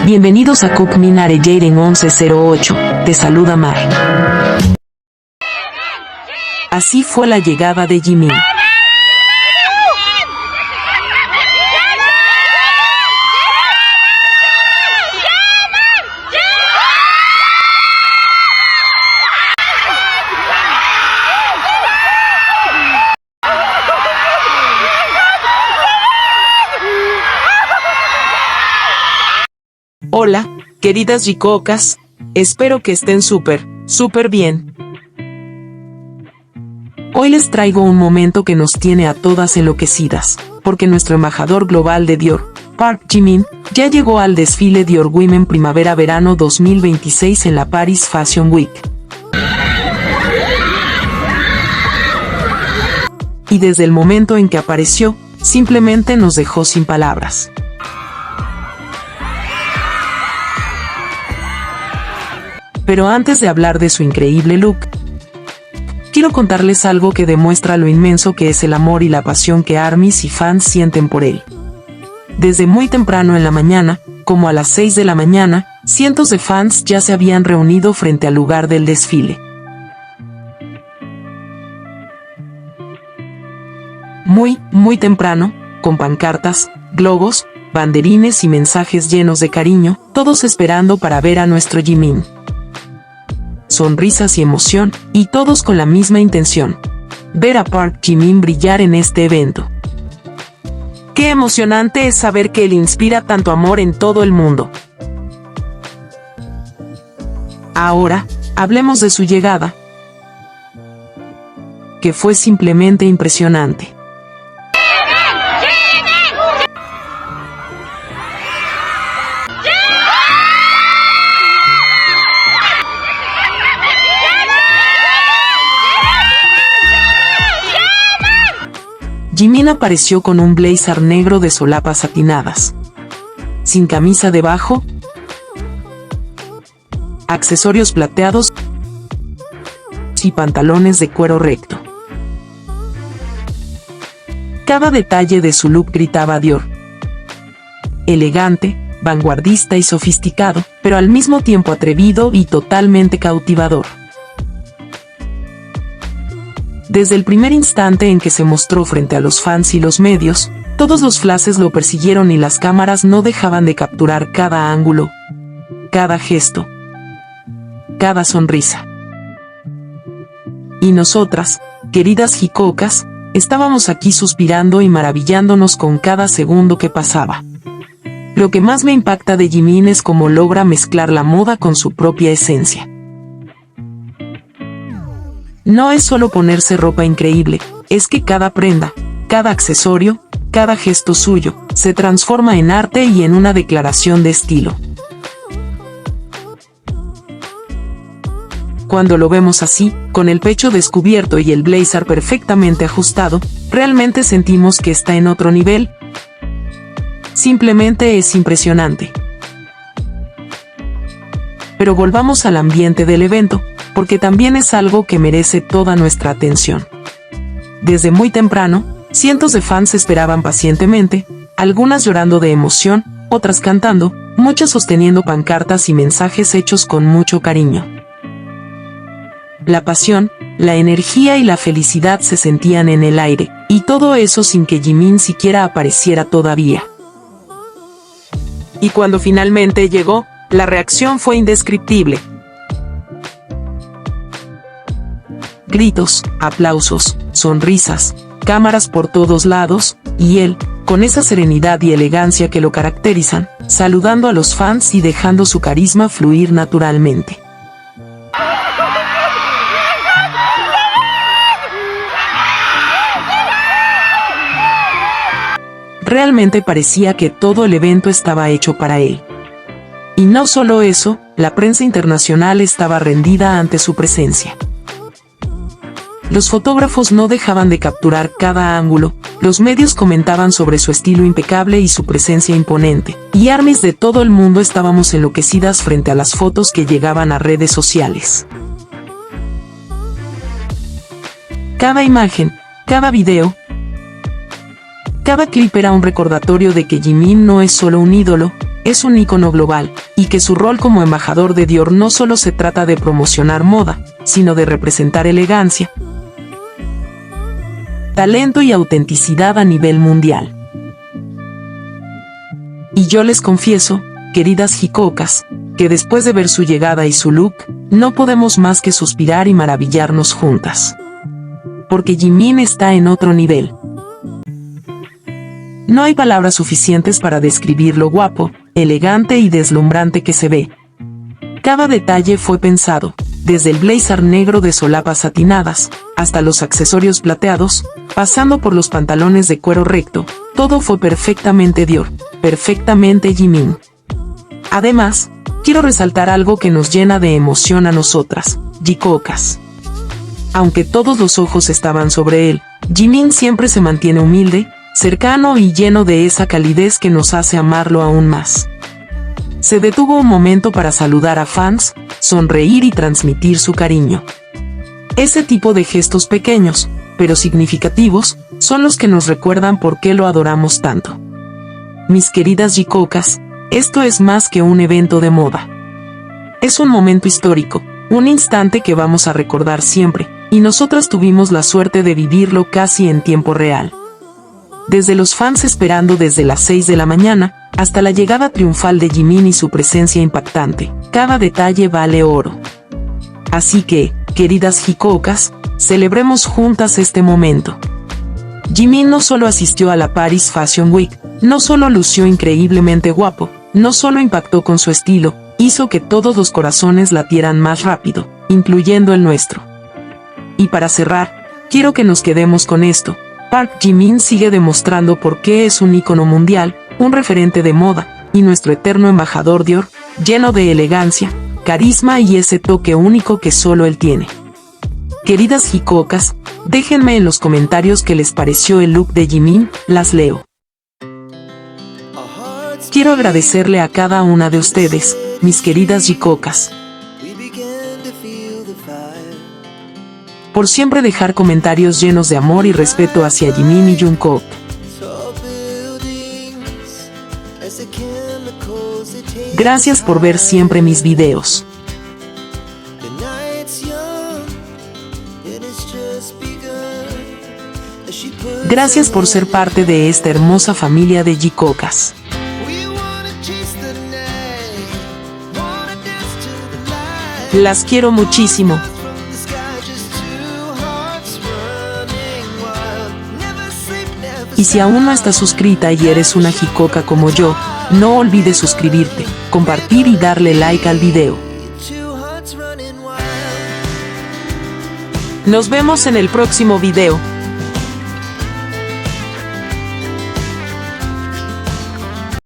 Bienvenidos a Cook Minare Jaden 1108, te saluda Mar. Así fue la llegada de Jimin. Hola, queridas Jicocas, espero que estén súper bien. Hoy les traigo un momento que nos tiene a todas enloquecidas, porque nuestro embajador global de Dior, Park Jimin, ya llegó al desfile Dior Women Primavera-Verano 2026 en la Paris Fashion Week. Y desde el momento en que apareció, simplemente nos dejó sin palabras. Pero antes de hablar de su increíble look, quiero contarles algo que demuestra lo inmenso que es el amor y la pasión que ARMYs y fans sienten por él. Desde muy temprano en la mañana, como a las 6 de la mañana, cientos de fans ya se habían reunido frente al lugar del desfile. Muy temprano, con pancartas, globos, banderines y mensajes llenos de cariño, todos esperando para ver a nuestro Jimin. Sonrisas y emoción, y todos con la misma intención: ver a Park Jimin brillar en este evento. Qué emocionante es saber que él inspira tanto amor en todo el mundo. Ahora, hablemos de su llegada, que fue simplemente impresionante. Jimin apareció con un blazer negro de solapas satinadas, sin camisa debajo, accesorios plateados y pantalones de cuero recto. Cada detalle de su look gritaba Dior. Elegante, vanguardista y sofisticado, pero al mismo tiempo atrevido y totalmente cautivador. Desde el primer instante en que se mostró frente a los fans y los medios, todos los flashes lo persiguieron y las cámaras no dejaban de capturar cada ángulo, cada gesto, cada sonrisa. Y nosotras, queridas Jicocas, estábamos aquí suspirando y maravillándonos con cada segundo que pasaba. Lo que más me impacta de Jimin es cómo logra mezclar la moda con su propia esencia. No es solo ponerse ropa increíble, es que cada prenda, cada accesorio, cada gesto suyo, se transforma en arte y en una declaración de estilo. Cuando lo vemos así, con el pecho descubierto y el blazer perfectamente ajustado, realmente sentimos que está en otro nivel. Simplemente es impresionante. Pero volvamos al ambiente del evento, porque también es algo que merece toda nuestra atención. Desde muy temprano, cientos de fans esperaban pacientemente, algunas llorando de emoción, otras cantando, muchas sosteniendo pancartas y mensajes hechos con mucho cariño. La pasión, la energía y la felicidad se sentían en el aire, y todo eso sin que Jimin siquiera apareciera todavía. Y cuando finalmente llegó, la reacción fue indescriptible. Gritos, aplausos, sonrisas, cámaras por todos lados, y él, con esa serenidad y elegancia que lo caracterizan, saludando a los fans y dejando su carisma fluir naturalmente. Realmente parecía que todo el evento estaba hecho para él. Y no solo eso, la prensa internacional estaba rendida ante su presencia. Los fotógrafos no dejaban de capturar cada ángulo, los medios comentaban sobre su estilo impecable y su presencia imponente, y ARMYs de todo el mundo estábamos enloquecidas frente a las fotos que llegaban a redes sociales. Cada imagen, cada video, cada clip era un recordatorio de que Jimin no es solo un ídolo, es un ícono global, y que su rol como embajador de Dior no solo se trata de promocionar moda, sino de representar elegancia, talento y autenticidad a nivel mundial. Y yo les confieso, queridas jicocas, que después de ver su llegada y su look, no podemos más que suspirar y maravillarnos juntas. Porque Jimin está en otro nivel. No hay palabras suficientes para describir lo guapo, elegante y deslumbrante que se ve. Cada detalle fue pensado, desde el blazer negro de solapas satinadas, hasta los accesorios plateados, pasando por los pantalones de cuero recto, todo fue perfectamente Dior, perfectamente Jimin. Además, quiero resaltar algo que nos llena de emoción a nosotras, jicocas. Aunque todos los ojos estaban sobre él, Jimin siempre se mantiene humilde, cercano y lleno de esa calidez que nos hace amarlo aún más. Se detuvo un momento para saludar a fans, sonreír y transmitir su cariño. Ese tipo de gestos pequeños, pero significativos, son los que nos recuerdan por qué lo adoramos tanto. Mis queridas jicocas, esto es más que un evento de moda. Es un momento histórico, un instante que vamos a recordar siempre, y nosotras tuvimos la suerte de vivirlo casi en tiempo real. Desde los fans esperando desde las 6 de la mañana, hasta la llegada triunfal de Jimin y su presencia impactante, cada detalle vale oro. Así que, queridas jicocas, celebremos juntas este momento. Jimin no solo asistió a la Paris Fashion Week, no solo lució increíblemente guapo, no solo impactó con su estilo, hizo que todos los corazones latieran más rápido, incluyendo el nuestro. Y para cerrar, quiero que nos quedemos con esto. Park Jimin sigue demostrando por qué es un ícono mundial, un referente de moda, y nuestro eterno embajador Dior, lleno de elegancia, carisma y ese toque único que solo él tiene. Queridas jicocas, déjenme en los comentarios qué les pareció el look de Jimin, las leo. Quiero agradecerle a cada una de ustedes, mis queridas jicocas, por siempre dejar comentarios llenos de amor y respeto hacia Jimin y Jungkook. Gracias por ver siempre mis videos. Gracias por ser parte de esta hermosa familia de jicocas. Las quiero muchísimo. Y si aún no estás suscrita y eres una jicoca como yo, no olvides suscribirte, compartir y darle like al video. Nos vemos en el próximo video.